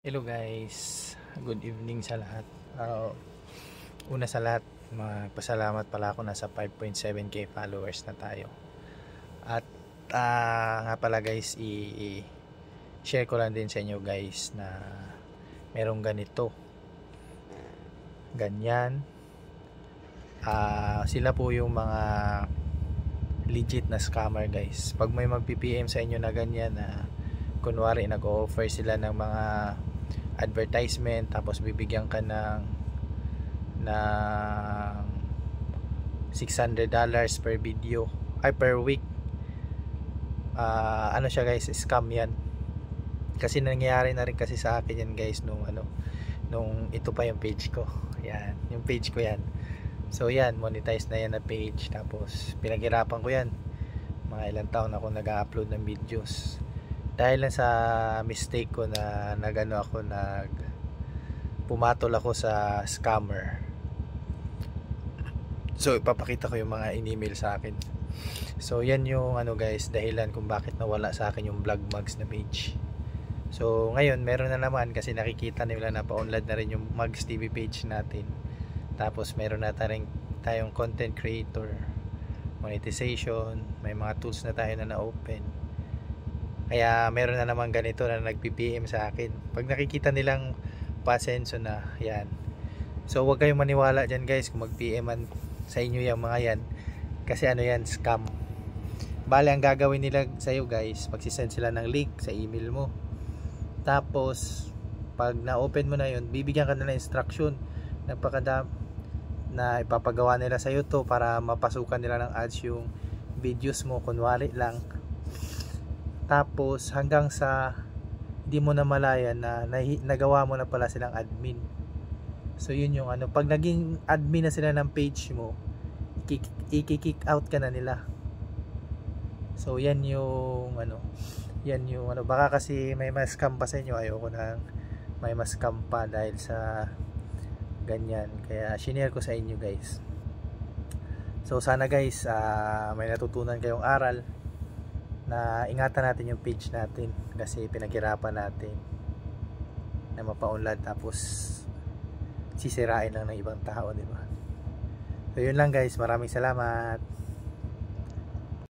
Hello guys, good evening sa lahat. Una sa lahat, magpasalamat pala ako, nasa 5.7k followers na tayo. At nga pala guys, i-share ko lang din sa inyo guys na merong ganito, ganyan. Sila po yung mga legit na scammer guys. Pag may mag-PPM sa inyo na ganyan, na kunwari nag-o-offer sila ng mga advertisement, tapos bibigyan ka ng $600 per video ay per week. Ano siya guys, scam yan. Kasi nangyayari na rin kasi sa akin yan guys nung ito pa yung page ko. Yan, yung page ko yan. So yan, monetize na yan na page. Tapos pinaghirapan ko yan, mga ilang taon ako nag-upload ng videos. Dahil lang sa mistake ko na pumatol ako sa scammer. So ipapakita ko yung mga in-email sa akin. So yan yung guys, dahilan kung bakit nawala sa akin yung vlog mugs na page. So ngayon meron na naman, kasi nakikita nila na pa-unlad na rin yung Mugs TV page natin. Tapos meron na tayong content creator, monetization, may mga tools na tayo na na-open. Kaya meron na naman ganito na nag-PPM sa akin. Pag nakikita nilang pasenso na yan. So huwag kayong maniwala dyan guys kung mag-PM sa inyo yung mga yan. Kasi yan, scam. Bale, ang gagawin nila sa iyo guys, magsisend sila ng link sa email mo. Tapos pag na-open mo na yun, bibigyan ka nila instruction na ipapagawa nila sa iyo to para mapasukan nila ng ads yung videos mo, kunwari lang. Tapos hanggang sa hindi mo na malayan na nagawa mo na pala silang admin. So yun yung pag naging admin na sila ng page mo, i-kick out ka na nila. So yan yung baka kasi may mas scam pa sa inyo. Ayoko nang may mas scam pa dahil sa ganyan. Kaya shinare ko sa inyo guys. So sana guys, may natutunan kayong aral, na ingatan natin yung page natin kasi pinaghirapan natin na mapa-unlad, tapos sisirain lang ng ibang tao, di ba? So yun lang guys, maraming salamat.